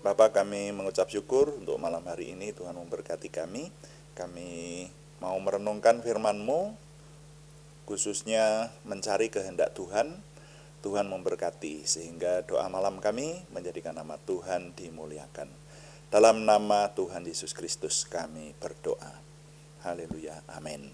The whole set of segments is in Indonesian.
Bapak, kami mengucap syukur untuk malam hari ini. Tuhan memberkati kami. Kami mau merenungkan firman-Mu, khususnya mencari kehendak Tuhan. Tuhan memberkati sehingga doa malam kami menjadikan nama Tuhan dimuliakan. Dalam nama Tuhan Yesus Kristus kami berdoa. Haleluya. Amin.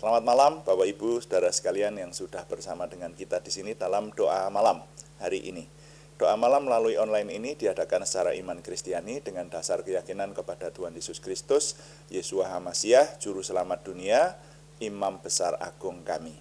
Selamat malam Bapak Ibu, saudara sekalian yang sudah bersama dengan kita di sini dalam doa malam hari ini. Doa malam melalui online ini diadakan secara iman Kristiani dengan dasar keyakinan kepada Tuhan Yesus Kristus, Yeshua HaMasyiah, Juru Selamat dunia, Imam Besar Agung kami.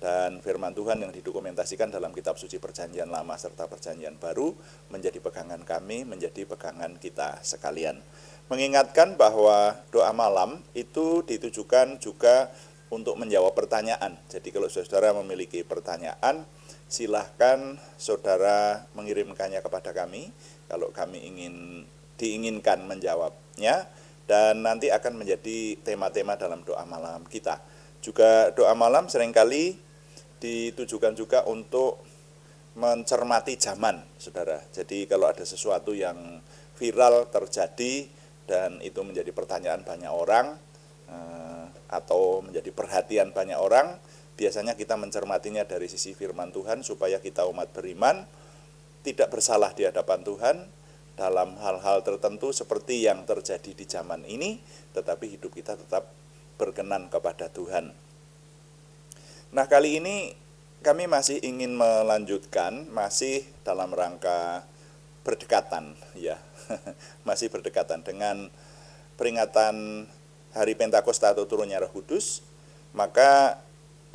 Dan firman Tuhan yang didokumentasikan dalam kitab suci Perjanjian Lama serta Perjanjian Baru menjadi pegangan kami, menjadi pegangan kita sekalian. Mengingatkan bahwa doa malam itu ditujukan juga untuk menjawab pertanyaan. Jadi kalau saudara memiliki pertanyaan, silahkan saudara mengirimkannya kepada kami. Kalau kami diinginkan menjawabnya, dan nanti akan menjadi tema-tema dalam doa malam kita. Juga doa malam seringkali ditujukan juga untuk mencermati zaman, saudara. Jadi kalau ada sesuatu yang viral terjadi dan itu menjadi pertanyaan banyak orang atau menjadi perhatian banyak orang, biasanya kita mencermatinya dari sisi firman Tuhan supaya kita umat beriman tidak bersalah di hadapan Tuhan dalam hal-hal tertentu seperti yang terjadi di zaman ini, tetapi hidup kita tetap berkenan kepada Tuhan. Nah, kali ini kami masih ingin melanjutkan, masih dalam rangka berdekatan, ya, masih berdekatan dengan peringatan Hari Pentakosta atau turunnya Roh Kudus. Maka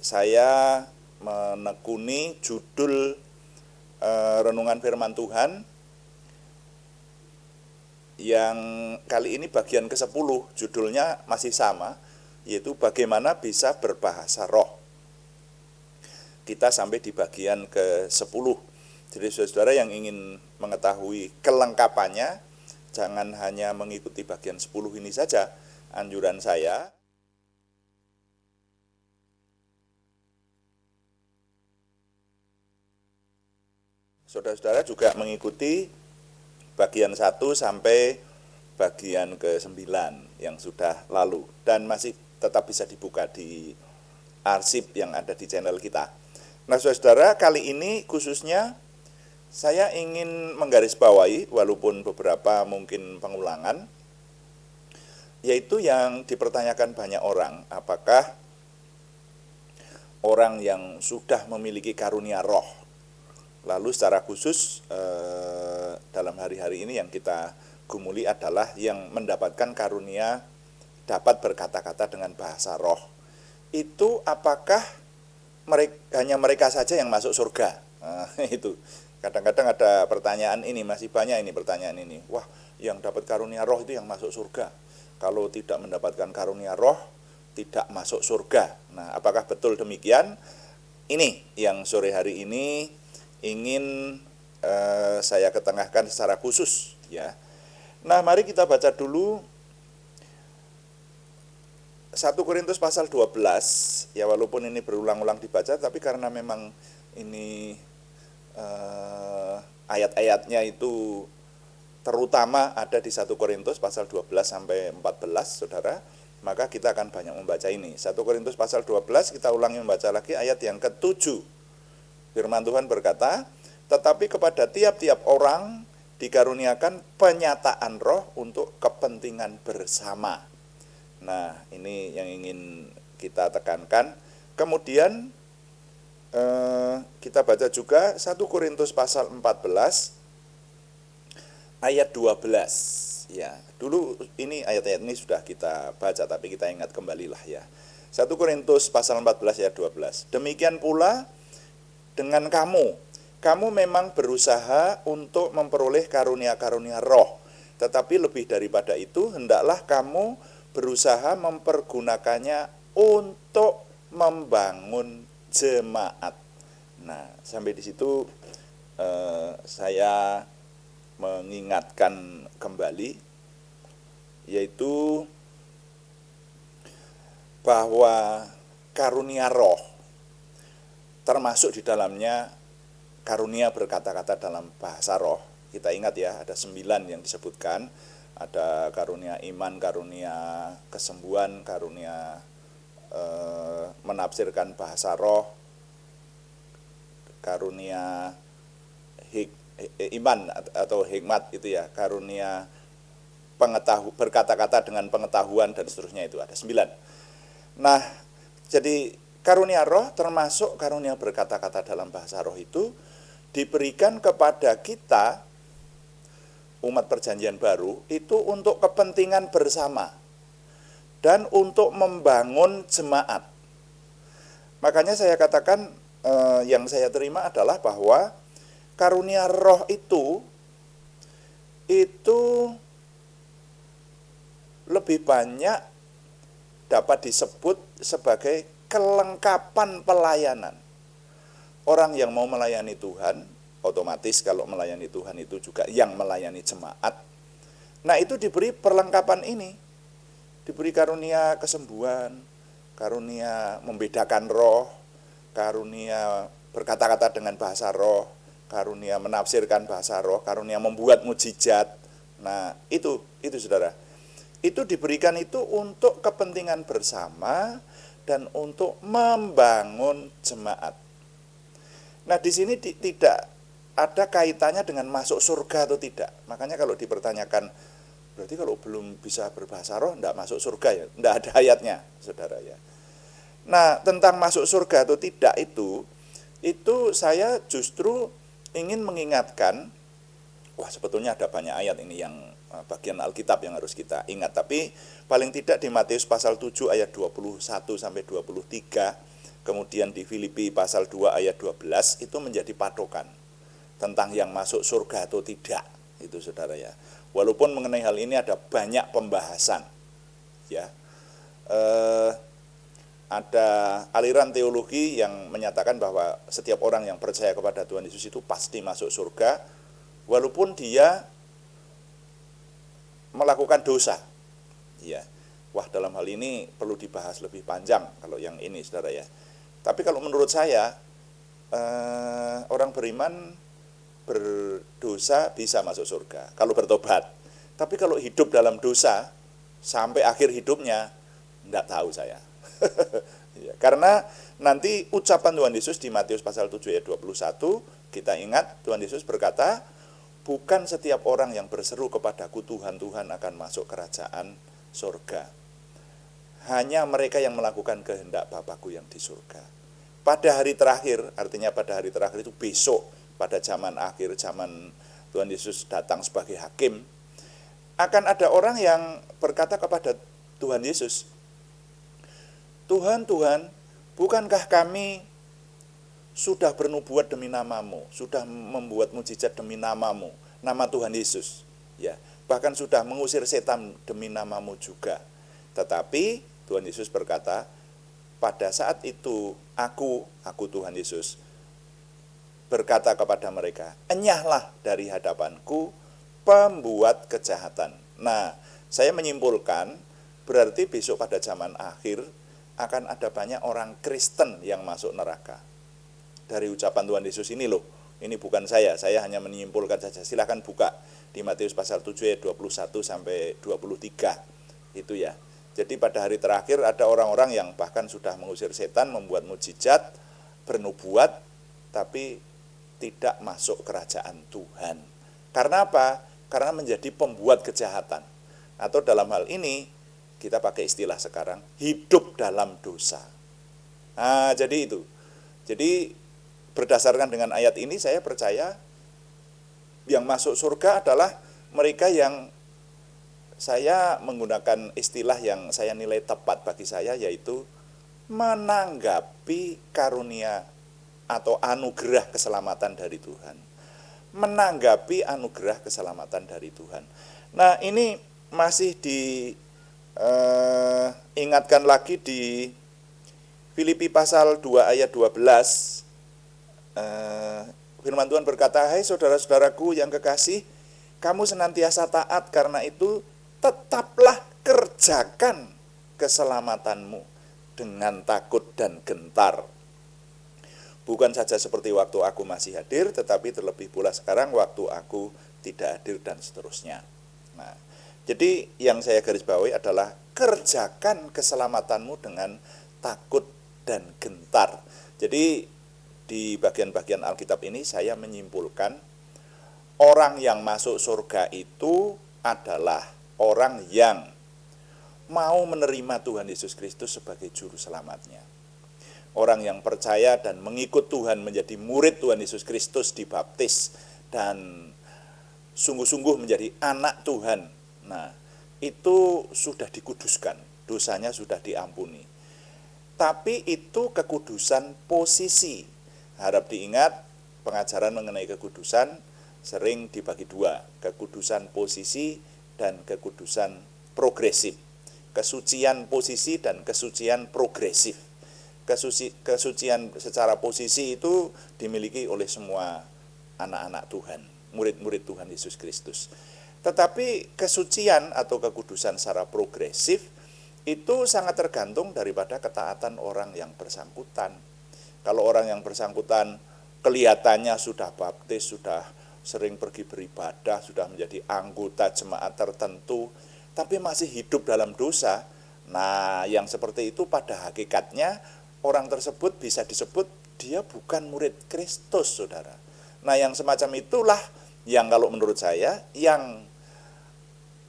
saya menekuni judul renungan firman Tuhan yang kali ini bagian ke-10, judulnya masih sama, yaitu bagaimana bisa berbahasa roh. Kita sampai di bagian ke-10. Jadi saudara yang ingin mengetahui kelengkapannya, jangan hanya mengikuti bagian 10 ini saja. Anjuran saya, saudara-saudara juga mengikuti bagian 1 sampai bagian ke-9 yang sudah lalu, dan masih tetap bisa dibuka di arsip yang ada di channel kita. Nah, saudara, kali ini khususnya saya ingin menggarisbawahi, walaupun beberapa mungkin pengulangan, yaitu yang dipertanyakan banyak orang, apakah orang yang sudah memiliki karunia roh. Lalu secara khusus dalam hari-hari ini yang kita gumuli adalah yang mendapatkan karunia dapat berkata-kata dengan bahasa roh. Itu apakah hanya mereka saja yang masuk surga? Itu kadang-kadang ada pertanyaan ini, masih banyak ini pertanyaan ini. Wah, yang dapat karunia roh itu yang masuk surga. Kalau tidak mendapatkan karunia roh, tidak masuk surga. Nah, apakah betul demikian? Ini yang sore hari ini ingin saya ketengahkan secara khusus, ya. Nah, mari kita baca dulu 1 Korintus pasal 12, ya, walaupun ini berulang-ulang dibaca, tapi karena memang ini ayat-ayatnya itu terutama ada di 1 Korintus pasal 12 sampai 14, saudara, maka kita akan banyak membaca ini. 1 Korintus pasal 12, kita ulangi membaca lagi ayat yang ke-7. Firman Tuhan berkata, tetapi kepada tiap-tiap orang dikaruniakan penyataan roh untuk kepentingan bersama. Nah, ini yang ingin kita tekankan. Kemudian kita baca juga 1 Korintus pasal 14 ayat 12. Ya, dulu ini ayat-ayat ini sudah kita baca, tapi kita ingat kembalilah, ya. 1 Korintus pasal 14 ayat 12. Demikian pula dengan kamu memang berusaha untuk memperoleh karunia-karunia roh, tetapi lebih daripada itu hendaklah kamu berusaha mempergunakannya untuk membangun jemaat. Nah, sampai di situ saya mengingatkan kembali, yaitu bahwa karunia roh termasuk di dalamnya karunia berkata-kata dalam bahasa roh, kita ingat ya, ada 9 yang disebutkan. Ada karunia iman, karunia kesembuhan, karunia menafsirkan bahasa roh, karunia iman atau hikmat itu ya, karunia berkata-kata dengan pengetahuan dan seterusnya, itu ada 9. Nah, jadi karunia roh termasuk karunia berkata-kata dalam bahasa roh itu diberikan kepada kita umat perjanjian baru itu untuk kepentingan bersama dan untuk membangun jemaat. Makanya saya katakan yang saya terima adalah bahwa karunia roh itu lebih banyak dapat disebut sebagai kelengkapan pelayanan. Orang yang mau melayani Tuhan, otomatis kalau melayani Tuhan itu juga yang melayani jemaat. Nah, itu diberi perlengkapan ini. Diberi karunia kesembuhan, karunia membedakan roh, karunia berkata-kata dengan bahasa roh, karunia menafsirkan bahasa roh, karunia membuat mujizat. Nah, itu Saudara. Itu diberikan itu untuk kepentingan bersama dan untuk membangun jemaat. Nah, di sini tidak ada kaitannya dengan masuk surga atau tidak. Makanya kalau dipertanyakan, berarti kalau belum bisa berbahasa roh enggak masuk surga ya? Enggak ada ayatnya, Saudara ya. Nah, tentang masuk surga atau tidak itu saya justru ingin mengingatkan, sebetulnya ada banyak ayat ini yang bagian Alkitab yang harus kita ingat, tapi paling tidak di Matius pasal 7 ayat 21 sampai 23, kemudian di Filipi pasal 2 ayat 12 itu menjadi patokan tentang yang masuk surga atau tidak, itu Saudara ya. Walaupun mengenai hal ini ada banyak pembahasan ya. Ada aliran teologi yang menyatakan bahwa setiap orang yang percaya kepada Tuhan Yesus itu pasti masuk surga walaupun dia melakukan dosa. Ya. Dalam hal ini perlu dibahas lebih panjang kalau yang ini Saudara ya. Tapi kalau menurut saya orang beriman berdosa bisa masuk surga kalau bertobat. Tapi kalau hidup dalam dosa sampai akhir hidupnya, enggak tahu saya. Ya, karena nanti ucapan Tuhan Yesus di Matius pasal 7 ayat 21, kita ingat Tuhan Yesus berkata, bukan setiap orang yang berseru kepadaku Tuhan, Tuhan akan masuk kerajaan surga. Hanya mereka yang melakukan kehendak Bapakku yang di surga. Pada hari terakhir, artinya pada hari terakhir itu besok, pada zaman akhir, zaman Tuhan Yesus datang sebagai hakim, akan ada orang yang berkata kepada Tuhan Yesus, Tuhan, Tuhan, bukankah kami sudah bernubuat demi namamu, sudah membuat mujizat demi namamu, nama Tuhan Yesus, ya, bahkan sudah mengusir setan demi namamu juga. Tetapi Tuhan Yesus berkata, pada saat itu aku Tuhan Yesus, berkata kepada mereka, enyahlah dari hadapanku pembuat kejahatan. Nah, saya menyimpulkan berarti besok pada zaman akhir akan ada banyak orang Kristen yang masuk neraka. Dari ucapan Tuhan Yesus ini loh, ini bukan saya hanya menyimpulkan saja. Silahkan buka di Matius pasal 7 ayat 21 sampai 23 itu ya. Jadi pada hari terakhir ada orang-orang yang bahkan sudah mengusir setan, membuat mujizat, bernubuat, tapi tidak masuk kerajaan Tuhan. Karena apa? Karena menjadi pembuat kejahatan. Atau dalam hal ini, kita pakai istilah sekarang, hidup dalam dosa. Nah, jadi itu. Jadi berdasarkan dengan ayat ini, saya percaya yang masuk surga adalah mereka yang, saya menggunakan istilah yang saya nilai tepat bagi saya, yaitu menanggapi karunia atau anugerah keselamatan dari Tuhan. Menanggapi anugerah keselamatan dari Tuhan. Nah, ini masih diingatkan lagi di Filipi pasal 2 ayat 12. Firman Tuhan berkata, hai saudara-saudaraku yang kekasih, kamu senantiasa taat, karena itu tetaplah kerjakan keselamatanmu dengan takut dan gentar. Bukan saja seperti waktu aku masih hadir, tetapi terlebih pula sekarang waktu aku tidak hadir dan seterusnya. Nah, jadi yang saya garis bawahi adalah kerjakan keselamatanmu dengan takut dan gentar. Jadi di bagian-bagian Alkitab ini saya menyimpulkan orang yang masuk surga itu adalah orang yang mau menerima Tuhan Yesus Kristus sebagai juru selamatnya. Orang yang percaya dan mengikut Tuhan, menjadi murid Tuhan Yesus Kristus, dibaptis dan sungguh-sungguh menjadi anak Tuhan. Nah, itu sudah dikuduskan, dosanya sudah diampuni. Tapi itu kekudusan posisi. Harap diingat, pengajaran mengenai kekudusan sering dibagi dua, kekudusan posisi dan kekudusan progresif. Kesucian posisi dan kesucian progresif. Kesucian secara posisi itu dimiliki oleh semua anak-anak Tuhan, murid-murid Tuhan Yesus Kristus. Tetapi kesucian atau kekudusan secara progresif itu sangat tergantung daripada ketaatan orang yang bersangkutan. Kalau orang yang bersangkutan kelihatannya sudah baptis, sudah sering pergi beribadah, sudah menjadi anggota jemaat tertentu, tapi masih hidup dalam dosa, nah yang seperti itu pada hakikatnya orang tersebut bisa disebut dia bukan murid Kristus, saudara. Nah yang semacam itulah yang kalau menurut saya yang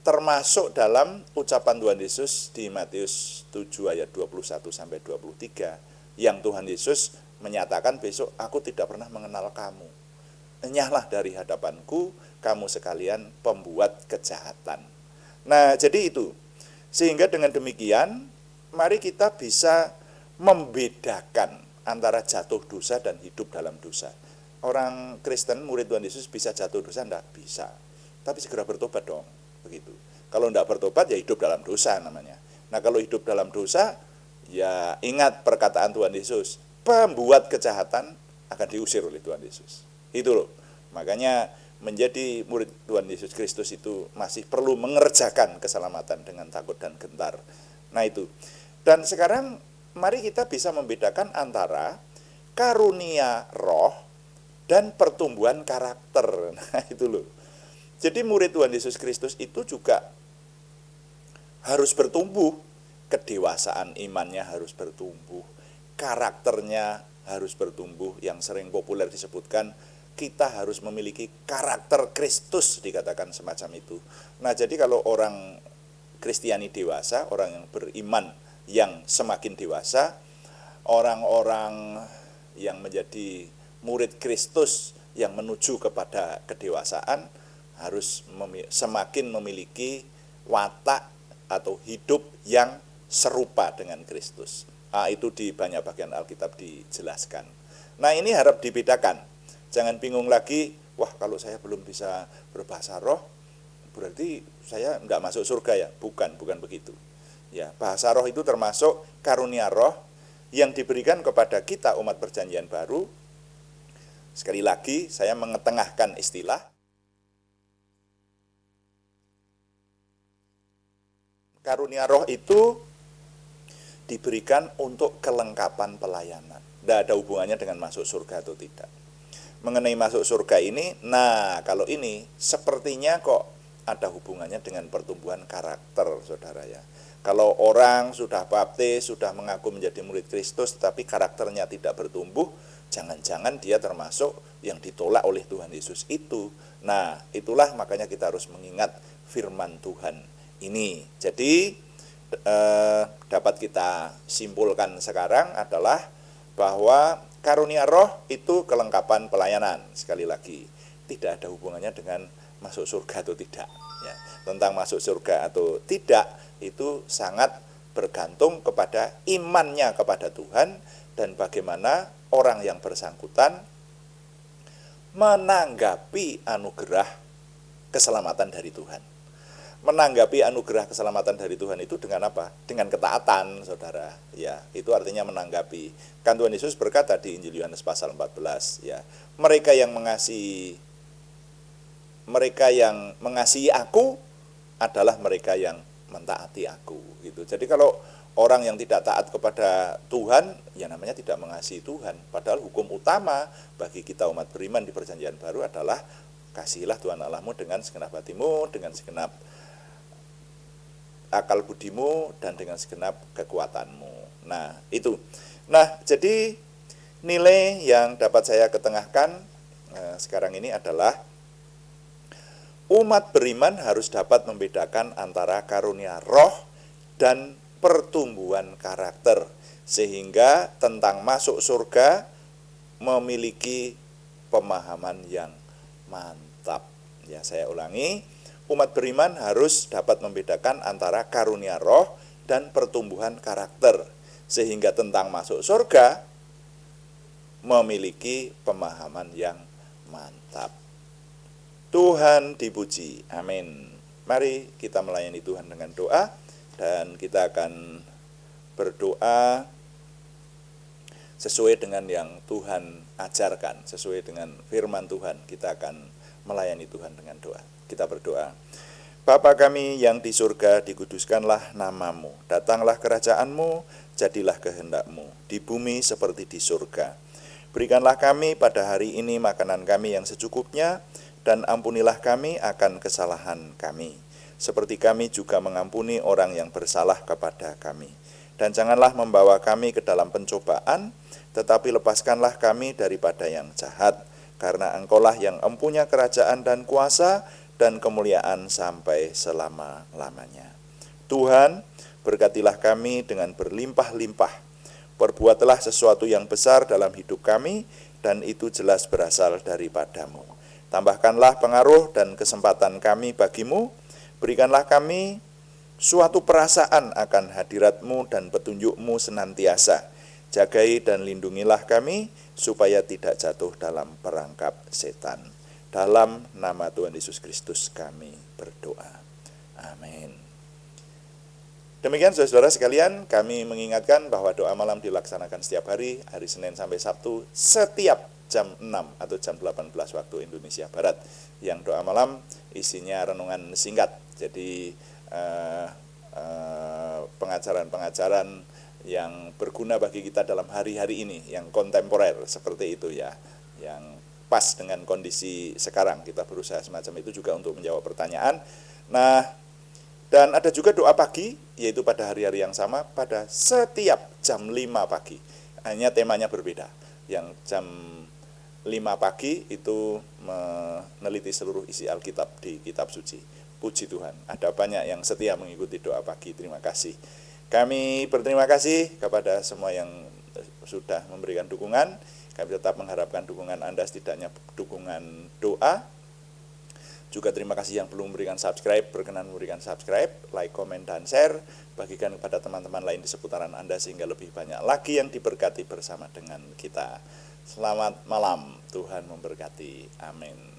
termasuk dalam ucapan Tuhan Yesus di Matius 7 ayat 21 sampai 23 yang Tuhan Yesus menyatakan besok aku tidak pernah mengenal kamu. Enyahlah dari hadapanku kamu sekalian pembuat kejahatan. Nah, jadi itu. Sehingga dengan demikian mari kita bisa membedakan antara jatuh dosa dan hidup dalam dosa. Orang Kristen, murid Tuhan Yesus bisa jatuh dosa? Enggak bisa. Tapi segera bertobat dong, begitu. Kalau enggak bertobat ya hidup dalam dosa namanya. Nah, kalau hidup dalam dosa, ya ingat perkataan Tuhan Yesus, pembuat kejahatan akan diusir oleh Tuhan Yesus. Itu loh. Makanya menjadi murid Tuhan Yesus Kristus itu masih perlu mengerjakan keselamatan dengan takut dan gentar. Nah itu. Dan sekarang mari kita bisa membedakan antara karunia roh dan pertumbuhan karakter. Nah itu loh. Jadi murid Tuhan Yesus Kristus itu juga harus bertumbuh. Kedewasaan imannya harus bertumbuh. Karakternya harus bertumbuh. Yang sering populer disebutkan, kita harus memiliki karakter Kristus, dikatakan semacam itu. Nah jadi kalau orang Kristiani dewasa, orang yang beriman yang semakin dewasa, orang-orang yang menjadi murid Kristus yang menuju kepada kedewasaan harus semakin memiliki watak atau hidup yang serupa dengan Kristus. Nah, itu di banyak bagian Alkitab dijelaskan. Nah ini harap dibedakan. Jangan bingung lagi, wah kalau saya belum bisa berbahasa roh, berarti saya enggak masuk surga ya. Bukan begitu. Ya, bahasa roh itu termasuk karunia roh yang diberikan kepada kita umat perjanjian baru. Sekali lagi saya mengetengahkan istilah. Karunia roh itu diberikan untuk kelengkapan pelayanan. Tidak ada hubungannya dengan masuk surga atau tidak. Mengenai masuk surga ini, nah kalau ini sepertinya kok ada hubungannya dengan pertumbuhan karakter, saudara ya. Kalau orang sudah baptis, sudah mengaku menjadi murid Kristus, tetapi karakternya tidak bertumbuh, jangan-jangan dia termasuk yang ditolak oleh Tuhan Yesus itu. Nah, itulah makanya kita harus mengingat firman Tuhan ini. Jadi, dapat kita simpulkan sekarang adalah bahwa karunia roh itu kelengkapan pelayanan. Sekali lagi, tidak ada hubungannya dengan masuk surga atau tidak. Ya, tentang masuk surga atau tidak itu sangat bergantung kepada imannya kepada Tuhan dan bagaimana orang yang bersangkutan menanggapi anugerah keselamatan dari Tuhan. Menanggapi anugerah keselamatan dari Tuhan itu dengan apa? Dengan ketaatan, saudara. Ya, itu artinya menanggapi. Kan Tuhan Yesus berkata di Injil Yohanes pasal 14, ya, mereka yang mengasihi aku adalah mereka yang mentaati aku, gitu. Jadi kalau orang yang tidak taat kepada Tuhan, ya namanya tidak mengasihi Tuhan. Padahal hukum utama bagi kita umat beriman di perjanjian baru adalah kasihilah Tuhan Allahmu dengan segenap hatimu, dengan segenap akal budimu, dan dengan segenap kekuatanmu. Nah, itu. Nah, jadi nilai yang dapat saya ketengahkan sekarang ini adalah umat beriman harus dapat membedakan antara karunia roh dan pertumbuhan karakter, sehingga tentang masuk surga memiliki pemahaman yang mantap. Ya, saya ulangi, umat beriman harus dapat membedakan antara karunia roh dan pertumbuhan karakter, sehingga tentang masuk surga memiliki pemahaman yang mantap. Tuhan dipuji, amin. Mari kita melayani Tuhan dengan doa, dan kita akan berdoa sesuai dengan yang Tuhan ajarkan, sesuai dengan firman Tuhan. Kita akan melayani Tuhan dengan doa. Kita berdoa. Bapa kami yang di surga, dikuduskanlah namamu, datanglah kerajaanmu, jadilah kehendakmu, di bumi seperti di surga. Berikanlah kami pada hari ini makanan kami yang secukupnya, dan ampunilah kami akan kesalahan kami, seperti kami juga mengampuni orang yang bersalah kepada kami. Dan janganlah membawa kami ke dalam pencobaan, tetapi lepaskanlah kami daripada yang jahat, karena Engkaulah yang empunya kerajaan dan kuasa dan kemuliaan sampai selama-lamanya. Tuhan, berkatilah kami dengan berlimpah-limpah. Perbuatlah sesuatu yang besar dalam hidup kami, dan itu jelas berasal daripadamu. Tambahkanlah pengaruh dan kesempatan kami bagimu. Berikanlah kami suatu perasaan akan hadiratmu dan petunjukmu senantiasa. Jagai dan lindungilah kami, supaya tidak jatuh dalam perangkap setan. Dalam nama Tuhan Yesus Kristus kami berdoa. Amin. Demikian saudara-saudara sekalian, kami mengingatkan bahwa doa malam dilaksanakan setiap hari Senin sampai Sabtu, setiap jam 6 atau jam 18 waktu Indonesia Barat. Yang doa malam isinya renungan singkat. Jadi pengajaran-pengajaran yang berguna bagi kita dalam hari-hari ini, yang kontemporer seperti itu ya, yang pas dengan kondisi sekarang. Kita berusaha semacam itu juga untuk menjawab pertanyaan. Nah, dan ada juga doa pagi, yaitu pada hari-hari yang sama, pada setiap jam 5 pagi. Hanya temanya berbeda. Yang jam 5 pagi itu meneliti seluruh isi Alkitab di kitab suci. Puji Tuhan, ada banyak yang setia mengikuti doa pagi. Terima kasih. Kami berterima kasih kepada semua yang sudah memberikan dukungan. Kami tetap mengharapkan dukungan Anda, setidaknya dukungan doa. Juga terima kasih yang belum memberikan subscribe, berkenan memberikan subscribe, like, komen, dan share. Bagikan kepada teman-teman lain di seputaran Anda sehingga lebih banyak lagi yang diberkati bersama dengan kita. Selamat malam, Tuhan memberkati. Amin.